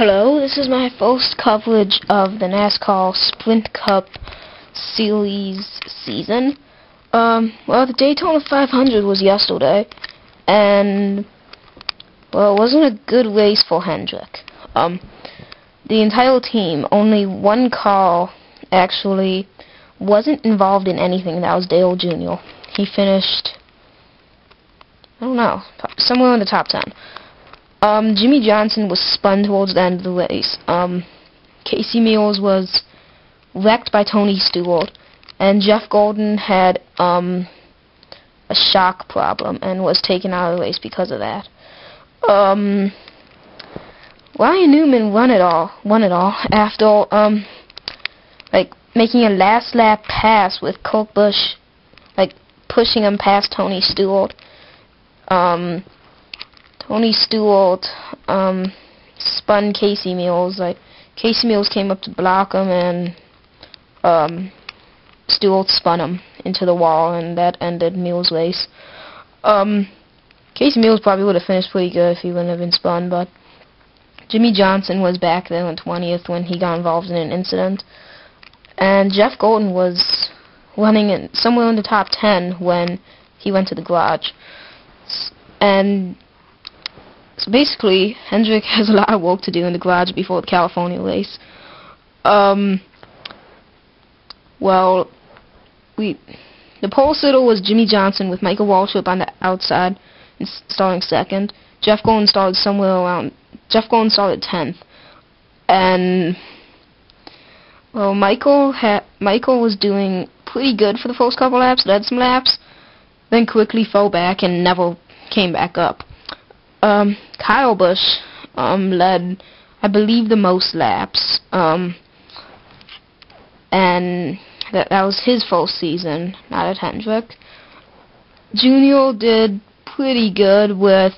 Hello, this is my first coverage of the NASCAR Sprint Cup Series season. Well, the Daytona 500 was yesterday, and, well, it wasn't a good race for Hendrick. The entire team, only one car actually wasn't involved in anything. That was Dale Jr. He finished, I don't know, somewhere in the top 10. Jimmy Johnson was spun towards the end of the race. Casey Mills was wrecked by Tony Stewart, and Jeff Gordon had a shock problem and was taken out of the race because of that. Ryan Newman won it all after making a last lap pass with Kurt Busch pushing him past Tony Stewart. Tony Stewart spun Casey Mills. Casey Mills came up to block him, and Stewart spun him into the wall, and that ended Mills' race. Casey Mills probably would have finished pretty good if he wouldn't have been spun, but Jimmy Johnson was back there in 20th when he got involved in an incident, and Jeff Gordon was running in somewhere in the top 10 when he went to the garage. And so basically, Hendrick has a lot of work to do in the garage before the California race. Well, the pole sitter was Jimmy Johnson with Michael Waltrip on the outside and starting second. Jeff Gordon started 10th, and well, Michael was doing pretty good for the first couple laps, led some laps, then quickly fell back and never came back up. Kyle Busch led, I believe, the most laps, and that was his first season, not at Hendrick. Junior did pretty good with,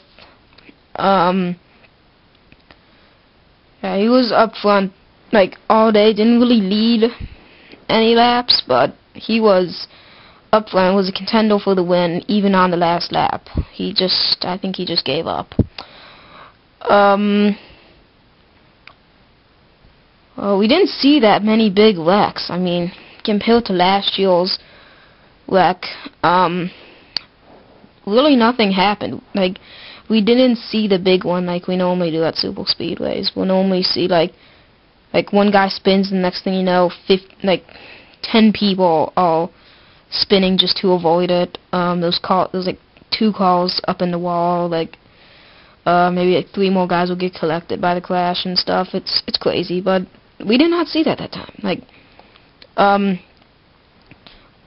he was up front all day, didn't really lead any laps, but he was up front, was a contender for the win, even on the last lap. I think he just gave up. Well, we didn't see that many big wrecks. I mean, compared to last year's wreck, really nothing happened. We didn't see the big one like we normally do at super speedways. We'll normally see one guy spins, and the next thing you know, 10 people are spinning just to avoid it. There's 2 cars up in the wall. Maybe 3 more guys will get collected by the crash and stuff. It's crazy, but we did not see that time.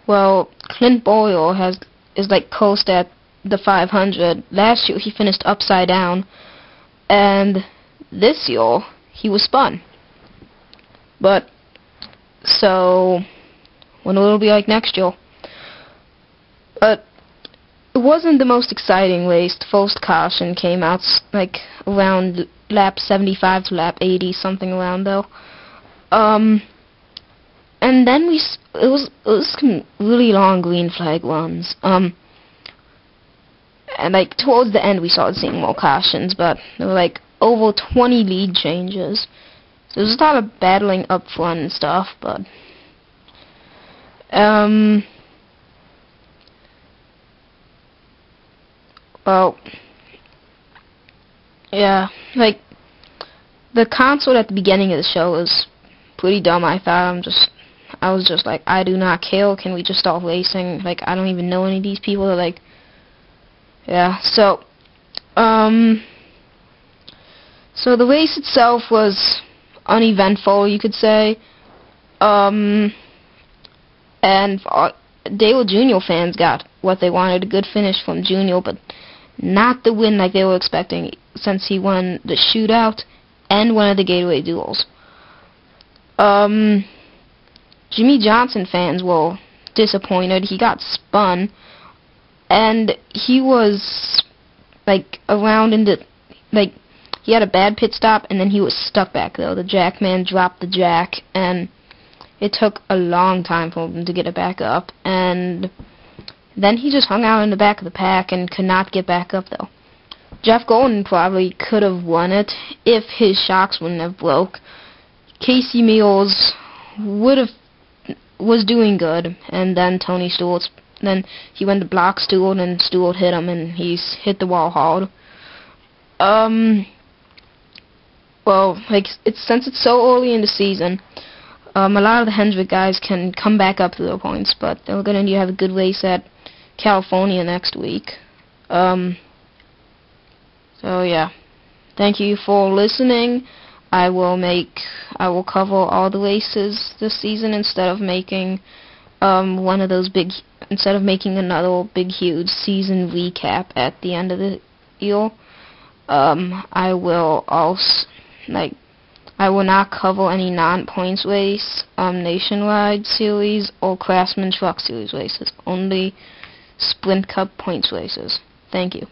Well, Clint Boyle is cursed at the 500. Last year he finished upside down, and this year he was spun. But so, when will it be like next year? But it wasn't the most exciting race. The first caution came out around lap 75 to lap 80, something around though. And then it was some really long green flag runs. And towards the end we started seeing more cautions, but there were over 20 lead changes. So there was a lot of battling up front and stuff, but well, yeah, the concert at the beginning of the show was pretty dumb. I was just like, I do not care, can we just start racing? I don't even know any of these people. Yeah, so the race itself was uneventful, you could say, and Dale Jr. fans got what they wanted, a good finish from Junior, but not the win they were expecting, since he won the shootout and one of the Gateway duels. Jimmy Johnson fans were disappointed. He got spun, and he was around in the he had a bad pit stop, and then he was stuck back there. The jack man dropped the jack, and it took a long time for him to get it back up, and then he just hung out in the back of the pack and could not get back up, though. Jeff Golden probably could have won it if his shocks wouldn't have broke. Casey Meals was doing good, and then then he went to block Stewart, and Stewart hit him, and he's hit the wall hard. Well, like, since it's so early in the season, a lot of the Hendrick guys can come back up to their points, but they're going to have a good race at California next week. So yeah, thank you for listening. I will cover all the races this season instead of making another big huge season recap at the end of the year. I will not cover any non-points race, nationwide series or Craftsman Truck Series races. Only Sprint Cup points races. Thank you.